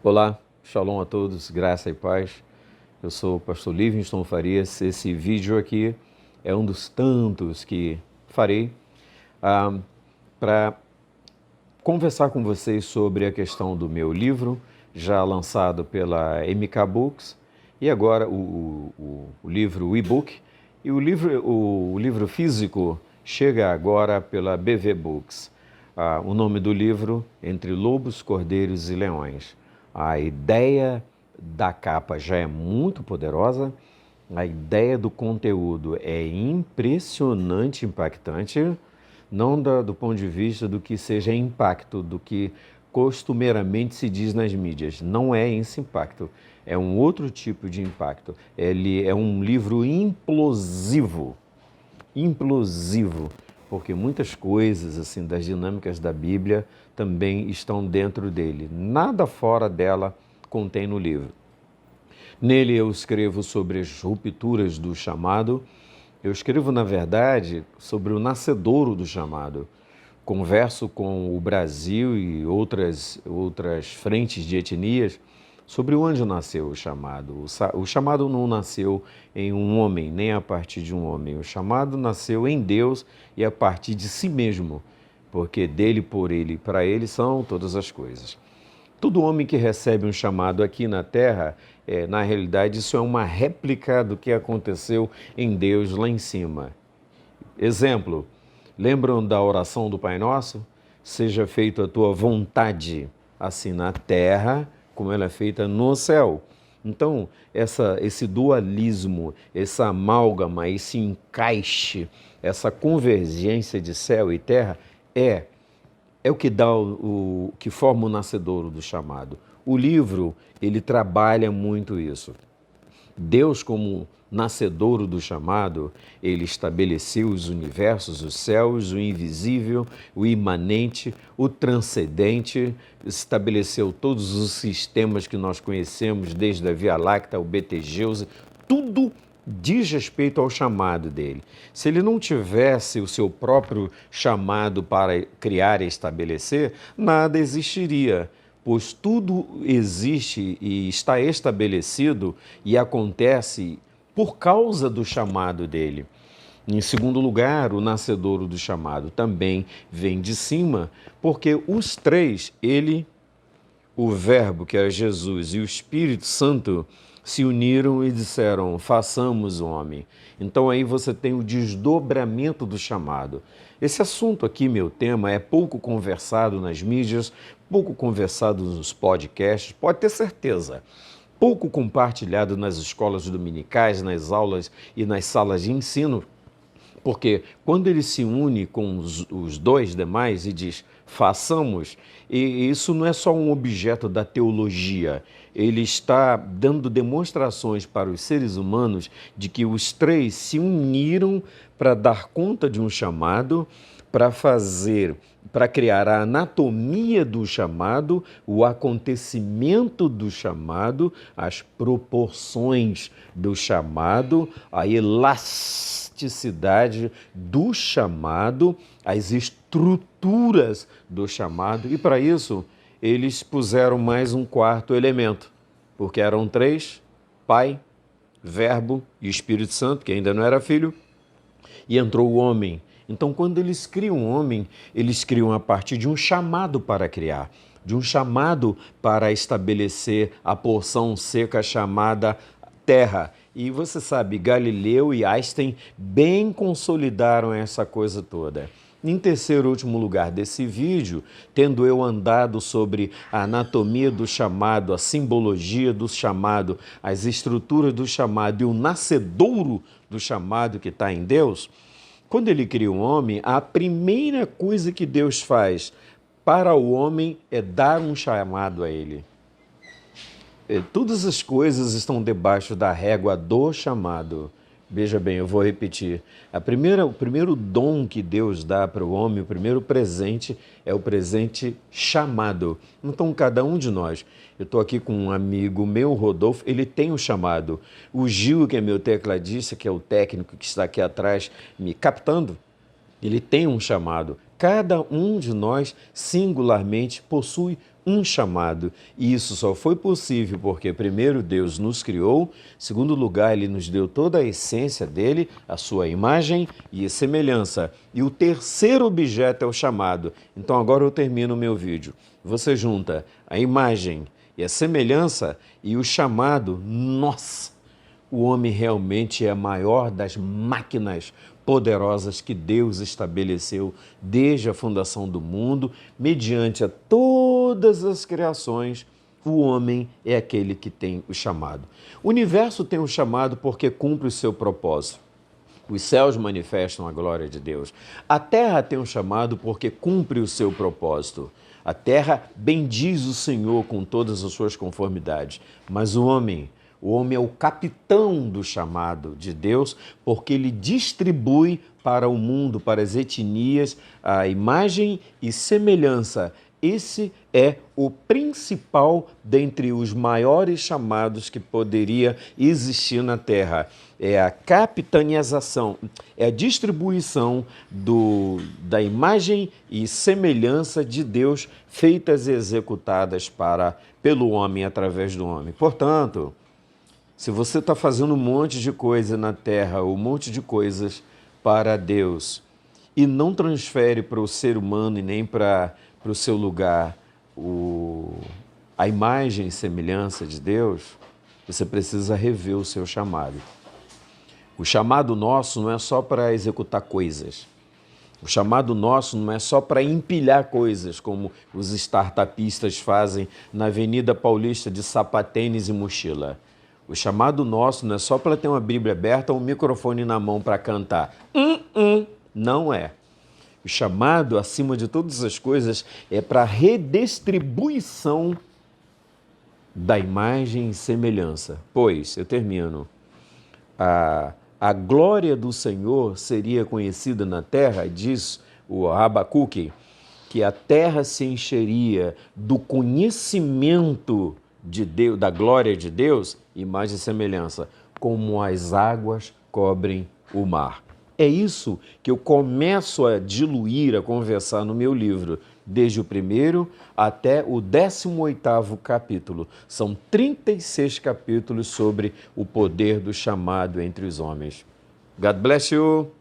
Olá, shalom a todos, graça e paz. Eu sou o pastor Livingston Farias. Esse vídeo aqui é um dos tantos que farei para conversar com vocês sobre a questão do meu livro, já lançado pela MK Books, e agora o livro, o e-book, e o livro físico chega agora pela BV Books. O nome do livro, Entre Lobos, Cordeiros e Leões. A ideia da capa já é muito poderosa, a ideia do conteúdo é impressionante, impactante, não do ponto de vista do que seja impacto, do que costumeiramente se diz nas mídias. Não é esse impacto, é um outro tipo de impacto. Ele é um livro implosivo, porque muitas coisas assim das dinâmicas da Bíblia também estão dentro dele. Nada fora dela contém no livro. Nele eu escrevo sobre as rupturas do chamado. Eu escrevo, na verdade, sobre o nascedouro do chamado. Converso com o Brasil e outras frentes de etnias sobre onde nasceu o chamado. O chamado não nasceu em um homem, nem a partir de um homem. O chamado nasceu em Deus e a partir de si mesmo, porque dele, por ele e para ele são todas as coisas. Todo homem que recebe um chamado aqui na Terra, na realidade, isso é uma réplica do que aconteceu em Deus lá em cima. Exemplo, lembram da oração do Pai Nosso? Seja feita a tua vontade, assim na terra, como ela é feita no céu. Então, esse dualismo, essa amálgama, esse encaixe, essa convergência de céu e terra é o que dá o que forma o nascedouro do chamado. O livro, ele trabalha muito isso. Deus, como nascedouro do chamado, ele estabeleceu os universos, os céus, o invisível, o imanente, o transcendente, estabeleceu todos os sistemas que nós conhecemos, desde a Via Láctea, o Betelgeuse, tudo diz respeito ao chamado dele. Se ele não tivesse o seu próprio chamado para criar e estabelecer, nada existiria, pois tudo existe e está estabelecido e acontece por causa do chamado dele. Em segundo lugar, o nascedouro do chamado também vem de cima, porque os três, ele, o Verbo, que é Jesus, e o Espírito Santo, se uniram e disseram, façamos o homem. Então aí você tem o desdobramento do chamado. Esse assunto aqui, meu tema, é pouco conversado nas mídias, pouco conversado nos podcasts, pode ter certeza. Pouco compartilhado nas escolas dominicais, nas aulas e nas salas de ensino, porque quando ele se une com os dois demais e diz, façamos, e isso não é só um objeto da teologia, ele está dando demonstrações para os seres humanos de que os três se uniram para dar conta de um chamado, para criar a anatomia do chamado, o acontecimento do chamado, as proporções do chamado, a elasticidade do chamado, as estruturas do chamado, e para isso eles puseram mais um quarto elemento, porque eram três, Pai, Verbo e Espírito Santo, que ainda não era filho, e entrou o homem. Então, quando eles criam um homem, eles criam a partir de um chamado para criar, de um chamado para estabelecer a porção seca chamada terra. E você sabe, Galileu e Einstein bem consolidaram essa coisa toda. Em terceiro e último lugar desse vídeo, tendo eu andado sobre a anatomia do chamado, a simbologia do chamado, as estruturas do chamado e o nascedouro do chamado que está em Deus, quando ele cria um homem, a primeira coisa que Deus faz para o homem é dar um chamado a ele. Todas as coisas estão debaixo da régua do chamado. Veja bem, eu vou repetir. O primeiro dom que Deus dá para o homem, o primeiro presente, é o presente chamado. Então, cada um de nós, eu estou aqui com um amigo meu, Rodolfo, ele tem um chamado. O Gil, que é meu tecladista, que é o técnico que está aqui atrás me captando, ele tem um chamado. Cada um de nós, singularmente, possui um chamado. E isso só foi possível porque, primeiro, Deus nos criou, em segundo lugar, Ele nos deu toda a essência dele, a sua imagem e a semelhança. E o terceiro objeto é o chamado. Então, agora eu termino o meu vídeo. Você junta a imagem e a semelhança e o chamado. Nossa! O homem realmente é a maior das máquinas poderosas que Deus estabeleceu desde a fundação do mundo, mediante a todas as criações. O homem é aquele que tem o chamado. O universo tem o chamado porque cumpre o seu propósito. Os céus manifestam a glória de Deus. A terra tem um chamado porque cumpre o seu propósito. A terra bendiz o Senhor com todas as suas conformidades. Mas o homem é o capitão do chamado de Deus, porque ele distribui para o mundo, para as etnias, a imagem e semelhança. Esse é o principal dentre os maiores chamados que poderia existir na Terra. É a capitanização, é a distribuição da imagem e semelhança de Deus feitas e executadas pelo homem, através do homem. Portanto, se você está fazendo um monte de coisa na Terra, um monte de coisas para Deus, e não transfere para o ser humano e nem para o seu lugar a imagem e semelhança de Deus, você precisa rever o seu chamado. O chamado nosso não é só para executar coisas. O chamado nosso não é só para empilhar coisas, como os startupistas fazem na Avenida Paulista de sapatênis e mochila. O chamado nosso não é só para ter uma Bíblia aberta ou um microfone na mão para cantar. Não é. O chamado, acima de todas as coisas, é para a redistribuição da imagem e semelhança. Pois, eu termino, a glória do Senhor seria conhecida na terra, diz o Abacuque, que a terra se encheria do conhecimento de Deus, da glória de Deus, imagem e semelhança, como as águas cobrem o mar. É isso que eu começo a diluir, a conversar no meu livro, desde o primeiro até o 18º capítulo. São 36 capítulos sobre o poder do chamado entre os homens. God bless you!